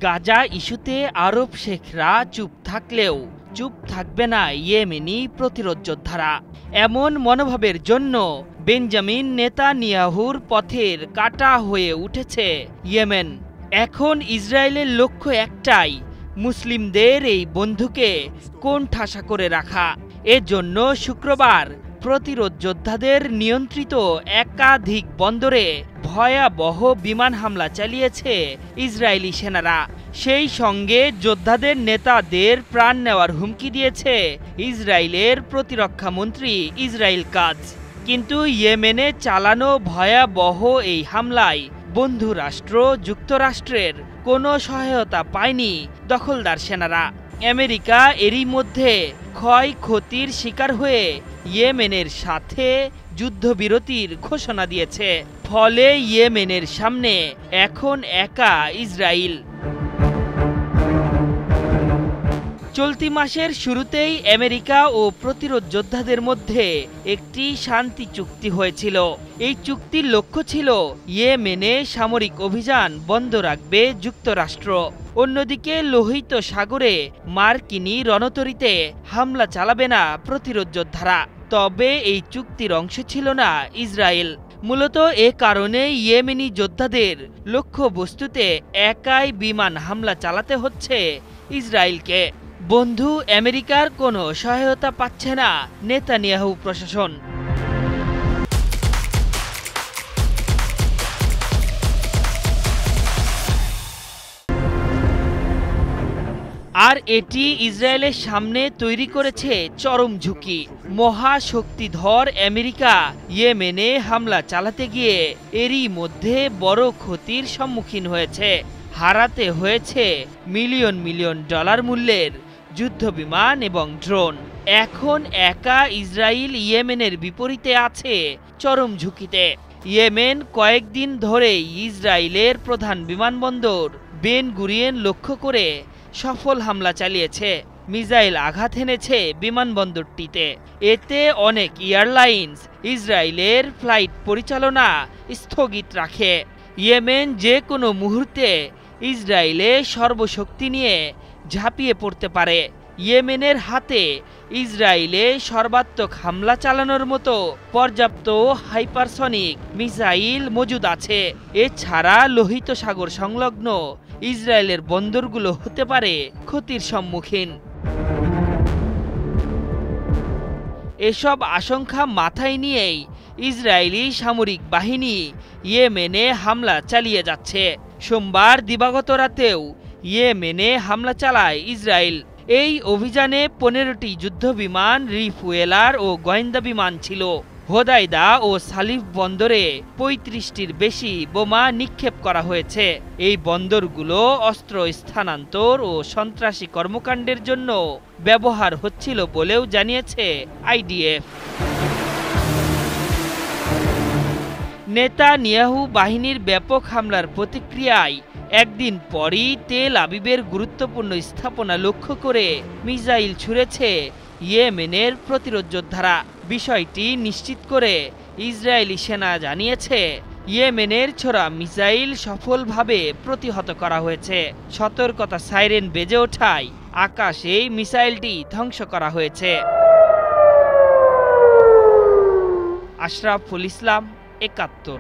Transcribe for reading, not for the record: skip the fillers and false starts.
গাজা ইস্যুতে আরব শেখরা চুপ থাকলেও চুপ থাকবে না ইয়েমেনি প্রতিরোধ যোদ্ধারা। এমন মনোভাবের জন্য বেঞ্জামিন নেতানিয়াহুর পথের কাঁটা হয়ে উঠেছে ইয়েমেন। এখন ইসরায়েলের লক্ষ্য একটাই, মুসলিমদের এই বন্ধুকে কোণঠাসা করে রাখা। এজন্য শুক্রবার প্রতিরোধ যোদ্ধাদের নিয়ন্ত্রিত একাধিক বন্দরে ভয়াবহ বিমান হামলা চালিয়েছে ইসরায়েলি সেনারা। সেই সঙ্গে যোদ্ধাদের নেতাদের প্রাণ নেওয়ার হুমকি দিয়েছে ইসরায়েলের প্রতিরক্ষা মন্ত্রী ইসরায়েল কাজ। কিন্তু ইয়েমেনে চালানো ভয়াবহ এই হামলায় বন্ধু রাষ্ট্র যুক্তরাষ্ট্রের কোনো সহায়তা পায়নি দখলদার সেনারা। আমেরিকা এরই মধ্যে ক্ষয়ক্ষতির শিকার হয়ে ইয়েমেনের সাথে যুদ্ধবিরতির ঘোষণা দিয়েছে। ফলে ইয়েমেনের সামনে এখন একা ইসরায়েল। চলতি মাসের শুরুতেই আমেরিকা ও প্রতিরোধ যোদ্ধাদের মধ্যে একটি শান্তি চুক্তি হয়েছিল। এই চুক্তির লক্ষ্য ছিল ইয়েমেনে সামরিক অভিযান বন্ধ রাখবে যুক্তরাষ্ট্র। অন্যদিকে লোহিত সাগরে মার্কিনী রণতরীতে হামলা চালাবে না প্রতিরোধ যোদ্ধারা। তবে এই চুক্তির অংশ ছিল না ইসরায়েল। মূলত এ কারণে ইয়েমেনি যোদ্ধাদের লক্ষ্যবস্তুতে একাই বিমান হামলা চালাতে হচ্ছে ইসরায়েলকে। বন্ধু আমেরিকার কোনো সহায়তা পাচ্ছে না নেতানিয়াহু প্রশাসন। আর এটি ইসরায়েলের সামনে তৈরি করেছে চরম ঝুঁকি। মহাশক্তিধর আমেরিকা ইয়েমেনে হামলা চালাতে গিয়ে এরই মধ্যে বড় ক্ষতির সম্মুখীন হয়েছে। হারাতে হয়েছে মিলিয়ন মিলিয়ন ডলার মূল্যের যুদ্ধবিমান এবং ড্রোন। এখন একা ইসরায়েল ইয়েমেনের বিপরীতে আছে চরম ঝুঁকিতে। ইয়েমেন কয়েকদিন ধরেই ইসরায়েলের প্রধান বিমানবন্দর বেন গুরিয়ন লক্ষ্য করে সফল হামলা চালিয়েছে। মিসাইল আঘাত এনেছে বিমানবন্দরটিতে। এতে অনেক এয়ারলাইন্স ইসরায়েলের ফ্লাইট পরিচালনা স্থগিত রাখে। ইয়েমেন যে কোনো মুহূর্তে ইসরায়েলে সর্বশক্তি নিয়ে ঝাঁপিয়ে পড়তে পারে। ইয়েমেনের হাতে ইসরায়েলে সর্বাত্মক হামলা চালানোর মতো পর্যাপ্ত হাইপারসনিক মিসাইল মজুদ আছে। এছাড়া লোহিত সাগর সংলগ্ন ইসরায়েলের বন্দরগুলো হতে পারে ক্ষতির সম্মুখীন। এসব আশঙ্কা মাথায় নিয়েই ইসরায়েলি সামরিক বাহিনী ইয়েমেনে হামলা চালিয়ে যাচ্ছে। সোমবার দিবাগত রাতেও ইয়েমেনে হামলা চালায় ইসরায়েল। এই অভিযানে 15টি যুদ্ধবিমান, রিফুয়েলার ও গোয়েন্দা বিমান ছিল। হোদাইদা ও সালিফ বন্দরে 35টির বেশি বোমা নিক্ষেপ করা হয়েছে। এই বন্দরগুলো অস্ত্র স্থানান্তর ও সন্ত্রাসী কর্মকাণ্ডের জন্য ব্যবহার হচ্ছিল বলেও জানিয়েছে আইডিএফ। নেতানিয়াহু বাহিনীর ব্যাপক হামলার প্রতিক্রিয়ায় একদিন পরই তেল আবিবের গুরুত্বপূর্ণ স্থাপনা লক্ষ্য করে মিসাইল ছুঁড়েছে ইয়েমেনের প্রতিরোধ যোদ্ধারা। বিষয়টি নিশ্চিত করে ইসরায়েলি সেনা জানিয়েছে, ইয়েমেনের ছোড়া মিসাইল সফলভাবে প্রতিহত করা হয়েছে। সতর্কতা সাইরেন বেজে ওঠায় আকাশেই মিসাইলটি ধ্বংস করা হয়েছে। আশরাফুল ইসলাম, ৭১।